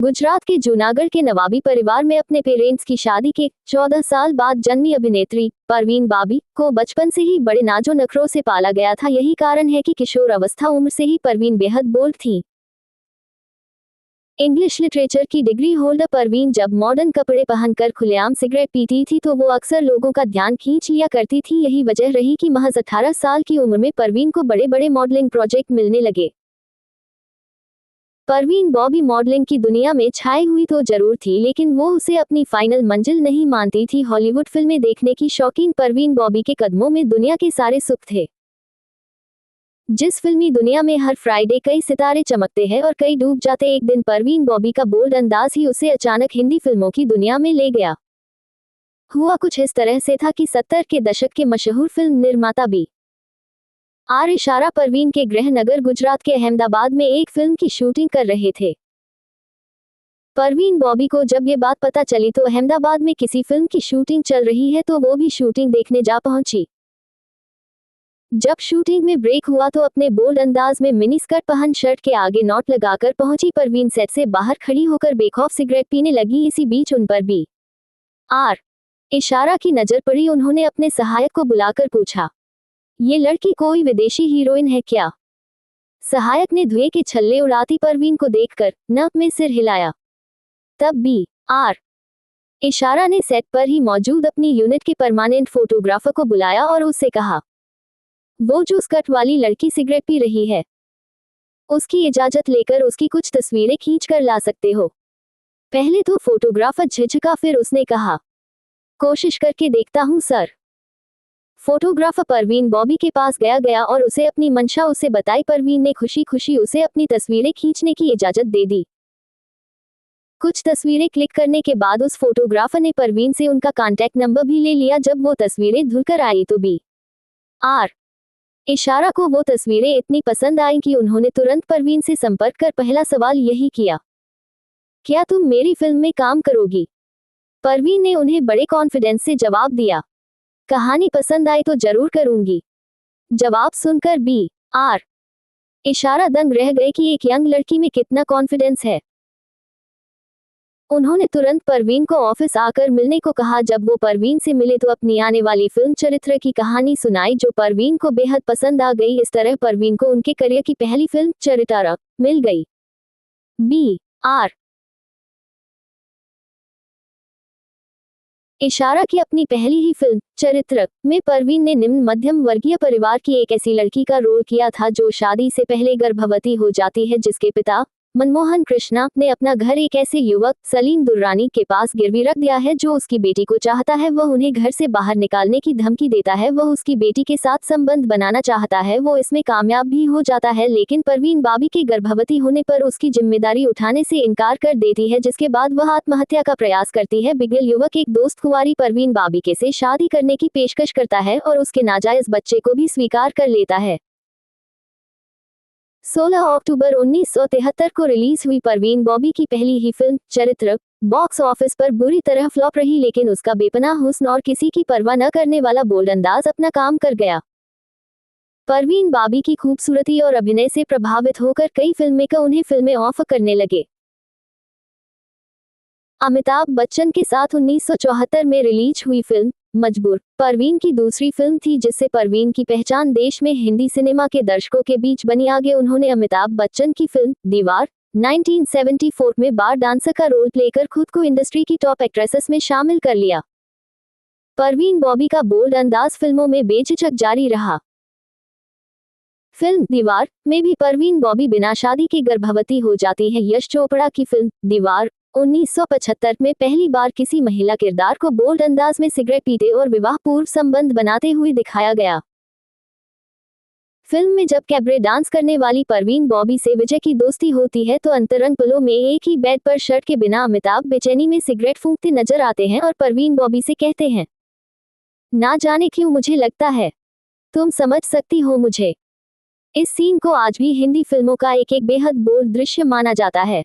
गुजरात के जूनागढ़ के नवाबी परिवार में अपने पेरेंट्स की शादी के 14 साल बाद जन्मी अभिनेत्री परवीन बाबी को बचपन से ही बड़े नाजो नखरों से पाला गया था। यही कारण है कि किशोर अवस्था उम्र से ही परवीन बेहद बोल्ड थी। इंग्लिश लिटरेचर की डिग्री होल्डर परवीन जब मॉडर्न कपड़े पहनकर खुलेआम सिगरेट पीती थी तो वो अक्सर लोगों का ध्यान खींच लिया करती थी। यही वजह रही कि महज 18 साल की उम्र में परवीन को बड़े बड़े मॉडलिंग प्रोजेक्ट मिलने लगे। परवीन बॉबी मॉडलिंग की दुनिया में छाई हुई तो जरूर थी, लेकिन वो उसे अपनी फाइनल मंजिल नहीं मानती थी। हॉलीवुड फिल्में देखने की शौकीन परवीन बॉबी के कदमों में दुनिया के सारे सुख थे। जिस फिल्मी दुनिया में हर फ्राइडे कई सितारे चमकते हैं और कई डूब जाते, एक दिन परवीन बॉबी का बोल्ड अंदाज ही उसे अचानक हिंदी फिल्मों की दुनिया में ले गया। हुआ कुछ इस तरह से था कि 70 के दशक के मशहूर फिल्म निर्माता बी.आर. इशारा परवीन के गृह नगर गुजरात के अहमदाबाद में एक फिल्म की शूटिंग कर रहे थे। परवीन बॉबी को जब ये बात पता चली तो अहमदाबाद में किसी फिल्म की शूटिंग चल रही है तो वो भी शूटिंग देखने जा पहुंची। जब शूटिंग में ब्रेक हुआ तो अपने बोल्ड अंदाज में मिनी स्कर्ट पहन शर्ट के आगे नॉट लगाकर पहुंची परवीन सेट से बाहर खड़ी होकर बेखौफ सिगरेट पीने लगी। इसी बीच उन पर बी.आर. इशारा की नजर पड़ी। उन्होंने अपने सहायक को बुलाकर पूछा, ये लड़की कोई विदेशी हीरोइन है क्या? सहायक ने धुएं के छल्ले उड़ाती परवीन को देखकर नक में सिर हिलाया। तब बी.आर. इशारा ने सेट पर ही मौजूद अपनी यूनिट के परमानेंट फोटोग्राफर को बुलाया और उससे कहा, वो जो स्कर्ट वाली लड़की सिगरेट पी रही है, उसकी इजाजत लेकर उसकी कुछ तस्वीरें खींच कर ला सकते हो? पहले तो फोटोग्राफर झिझका, फिर उसने कहा, कोशिश करके देखता हूं सर। फोटोग्राफर परवीन बॉबी के पास गया और उसे अपनी मंशा उसे बताई। परवीन ने खुशी खुशी उसे अपनी तस्वीरें खींचने की इजाजत दे दी। कुछ तस्वीरें क्लिक करने के बाद उस फोटोग्राफर ने परवीन से उनका कांटेक्ट नंबर भी ले लिया। जब वो तस्वीरें धुलकर आई तो बी.आर. इशारा को वो तस्वीरें इतनी पसंद आईं कि उन्होंने तुरंत परवीन से संपर्क कर पहला सवाल यही किया, क्या तुम मेरी फिल्म में काम करोगी? परवीन ने उन्हें बड़े कॉन्फिडेंस से जवाब दिया, कहानी पसंद आई तो जरूर करूंगी। जवाब सुनकर बी.आर. इशारा दंग रह गए कि एक यंग लड़की में कितना कॉन्फिडेंस है। उन्होंने तुरंत परवीन को ऑफिस आकर मिलने को कहा। जब वो परवीन से मिले तो अपनी आने वाली फिल्म चरित्र की कहानी सुनाई, जो परवीन को बेहद पसंद आ गई। इस तरह परवीन को उनके करियर की पहली फिल्म चरित्र मिल गई। बी.आर. इशारा की अपनी पहली ही फिल्म चरित्र में परवीन ने निम्न मध्यम वर्गीय परिवार की एक ऐसी लड़की का रोल किया था जो शादी से पहले गर्भवती हो जाती है, जिसके पिता मनमोहन कृष्णा ने अपना घर एक ऐसे युवक सलीम दुर्रानी के पास गिरवी रख दिया है जो उसकी बेटी को चाहता है। वह उन्हें घर से बाहर निकालने की धमकी देता है। वह उसकी बेटी के साथ संबंध बनाना चाहता है। वो इसमें कामयाब भी हो जाता है, लेकिन परवीन बाबी के गर्भवती होने पर उसकी जिम्मेदारी उठाने से इनकार कर देती है, जिसके बाद वह आत्महत्या का प्रयास करती है। बिगड़ेल युवक एक दोस्त कुंवारी परवीन बाबी के से शादी करने की पेशकश करता है और उसके नाजायज बच्चे को भी स्वीकार कर लेता है। 16 अक्टूबर 1973 को रिलीज हुई परवीन बॉबी की पहली ही फिल्म चरित्र बॉक्स ऑफिस पर बुरी तरह फ्लॉप रही, लेकिन उसका बेपनाह हुस्न और किसी की परवाह न करने वाला बोल्ड अंदाज अपना काम कर गया। परवीन बाबी की खूबसूरती और अभिनय से प्रभावित होकर कई फिल्ममेकर उन्हें फिल्में ऑफर करने लगे। अमिताभ बच्चन के साथ 1974 में रिलीज हुई फिल्म मजबूर परवीन की दूसरी फिल्म थी, जिससे परवीन की पहचान देश में हिंदी सिनेमा के दर्शकों के बीच बनी। आगे उन्होंने अमिताभ बच्चन की फिल्म दीवार 1974 में बार डांसर का रोल प्ले कर खुद को इंडस्ट्री की टॉप एक्ट्रेसेस में शामिल कर लिया। परवीन बॉबी का बोल्ड अंदाज फिल्मों में बेझिझक जारी रहा। फिल्म दीवार में भी परवीन बॉबी बिना शादी के गर्भवती हो जाती है। यश चोपड़ा की फिल्म दीवार 1975 में पहली बार किसी महिला किरदार को बोल्ड अंदाज में सिगरेट पीते और विवाह पूर्व संबंध बनाते हुए दिखाया गया। फिल्म में जब कैबरे डांस करने वाली परवीन बॉबी से विजय की दोस्ती होती है तो अंतरंग पलों में एक ही बेड पर शर्ट के बिना अमिताभ बेचैनी में सिगरेट फूंकते नजर आते हैं और परवीन बॉबी से कहते हैं, ना जाने क्यों मुझे लगता है तुम समझ सकती हो मुझे। इस सीन को आज भी हिंदी फिल्मों का एक बेहद बोल्ड दृश्य माना जाता है।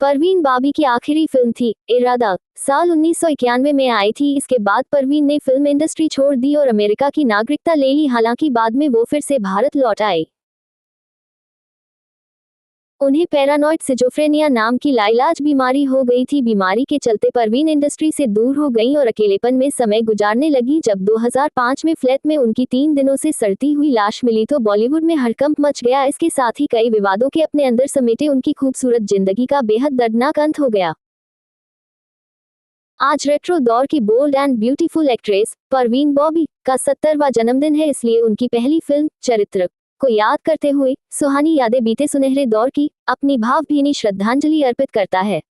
परवीन बाबी की आखिरी फिल्म थी इरादा, साल 1991 में आई थी। इसके बाद परवीन ने फिल्म इंडस्ट्री छोड़ दी और अमेरिका की नागरिकता ले ली। हालांकि बाद में वो फिर से भारत लौट आए। उन्हें पैरानॉइड सिजोफ्रेनिया नाम की लाइलाज बीमारी हो गई थी। बीमारी के चलते परवीन इंडस्ट्री से दूर हो गईं और अकेलेपन में समय गुजारने लगी। जब 2005 में फ्लैट में उनकी 3 दिनों से सड़ती हुई लाश मिली तो बॉलीवुड में हड़कंप मच गया। इसके साथ ही कई विवादों के अपने अंदर समेटे उनकी खूबसूरत जिंदगी का बेहद दर्दनाक अंत हो गया। आज रेट्रो दौर की bold and beautiful actress Parveen Babi का 70वां जन्मदिन है, इसलिए उनकी पहली फिल्म चरित्र को याद करते हुए सुहानी यादें बीते सुनहरे दौर की अपनी भावभीनी श्रद्धांजलि अर्पित करता है।